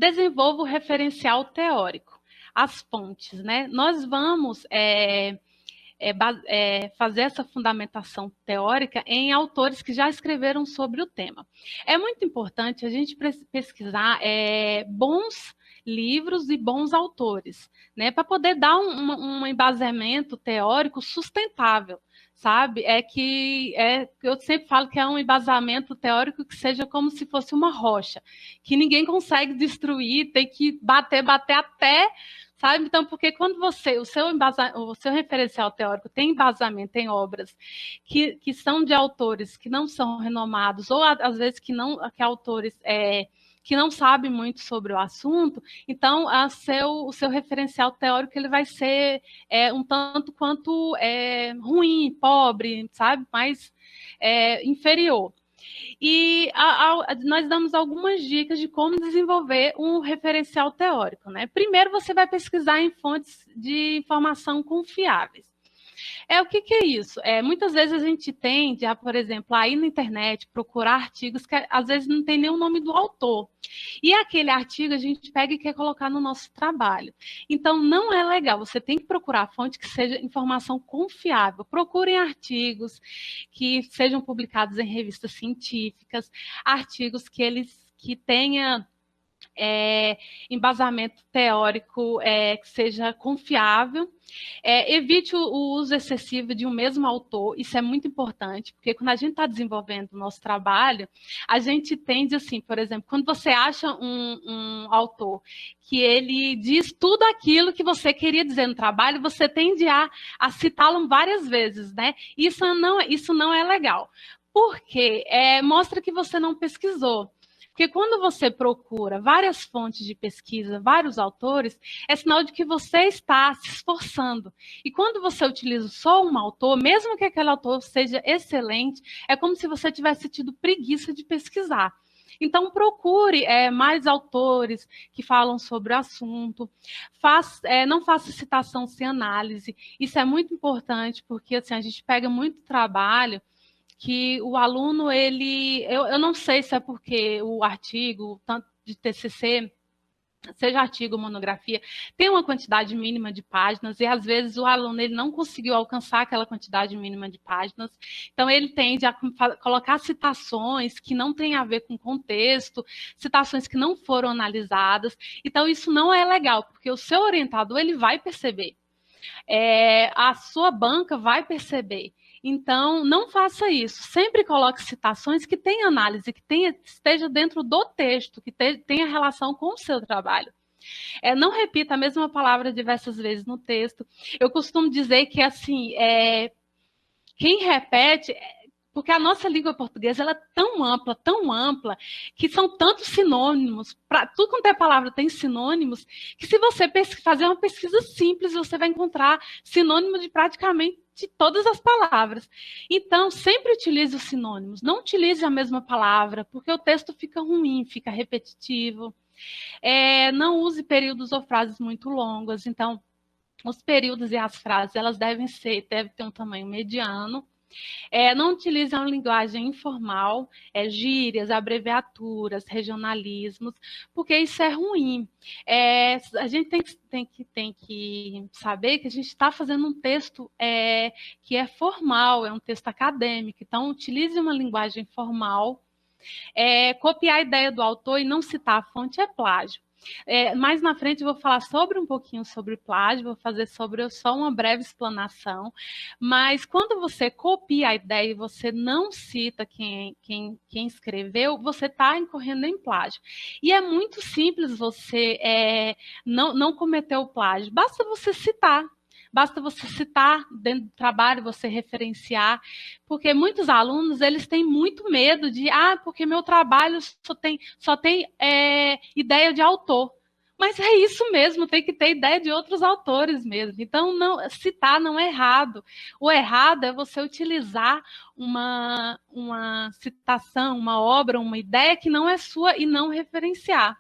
desenvolva o referencial teórico, as fontes, né? Nós vamos fazer essa fundamentação teórica em autores que já escreveram sobre o tema. É muito importante a gente pesquisar bons livros e bons autores, né, para poder dar um embasamento teórico sustentável, sabe? Eu sempre falo que é um embasamento teórico que seja como se fosse uma rocha, que ninguém consegue destruir, tem que bater até, sabe? Então, porque quando o seu referencial teórico tem embasamento em obras que são de autores que não são renomados, ou às vezes que autores que não sabem muito sobre o assunto, então o seu referencial teórico ele vai ser um tanto quanto ruim, pobre, sabe? Mais inferior. E nós damos algumas dicas de como desenvolver um referencial teórico, né? Primeiro, você vai pesquisar em fontes de informação confiáveis. O que é isso? Muitas vezes a gente tende a, por exemplo, ir na internet procurar artigos que às vezes não tem nem o nome do autor. E aquele artigo a gente pega e quer colocar no nosso trabalho. Então, não é legal. Você tem que procurar fonte que seja informação confiável. Procurem artigos que sejam publicados em revistas científicas, artigos que tenha embasamento teórico que seja confiável. Evite o uso excessivo de um mesmo autor, isso é muito importante, porque quando a gente está desenvolvendo o nosso trabalho, a gente tende assim, por exemplo, quando você acha um autor que ele diz tudo aquilo que você queria dizer no trabalho, você tende a citá-lo várias vezes, né? Isso não é legal, porque mostra que você não pesquisou. Porque quando você procura várias fontes de pesquisa, vários autores, é sinal de que você está se esforçando. E quando você utiliza só um autor, mesmo que aquele autor seja excelente, é como se você tivesse tido preguiça de pesquisar. Então, procure mais autores que falam sobre o assunto. Não faça citação sem análise. Isso é muito importante, porque assim, a gente pega muito trabalho que o aluno, eu não sei se é porque o artigo, tanto de TCC, seja artigo ou monografia, tem uma quantidade mínima de páginas e, às vezes, o aluno ele não conseguiu alcançar aquela quantidade mínima de páginas, então ele tende a colocar citações que não têm a ver com contexto, citações que não foram analisadas, então isso não é legal, porque o seu orientador ele vai perceber, a sua banca vai perceber. Então, não faça isso. Sempre coloque citações que tenham análise, que esteja dentro do texto, que tenha relação com o seu trabalho. Não repita a mesma palavra diversas vezes no texto. Eu costumo dizer que, assim, quem repete... Porque a nossa língua portuguesa ela é tão ampla, que são tantos sinônimos, para tudo quanto é palavra tem sinônimos, que se você fazer uma pesquisa simples, você vai encontrar sinônimo de praticamente todas as palavras. Então, sempre utilize os sinônimos, não utilize a mesma palavra, porque o texto fica ruim, fica repetitivo. Não use períodos ou frases muito longas, então, os períodos e as frases, elas devem ter um tamanho mediano. Não utilize uma linguagem informal, gírias, abreviaturas, regionalismos, porque isso é ruim. A gente tem que saber que a gente está fazendo um texto que é formal, é um texto acadêmico, então utilize uma linguagem formal. Copiar a ideia do autor e não citar a fonte é plágio. Mais na frente eu vou falar um pouquinho sobre plágio, vou fazer só uma breve explanação, mas quando você copia a ideia e você não cita quem escreveu, você está incorrendo em plágio. E é muito simples você não cometer o plágio, basta você citar. Basta você citar dentro do trabalho, você referenciar, porque muitos alunos eles têm muito medo de, porque meu trabalho só tem ideia de autor. Mas é isso mesmo, tem que ter ideia de outros autores mesmo. Então, citar não é errado. O errado é você utilizar uma citação, uma obra, uma ideia que não é sua e não referenciar.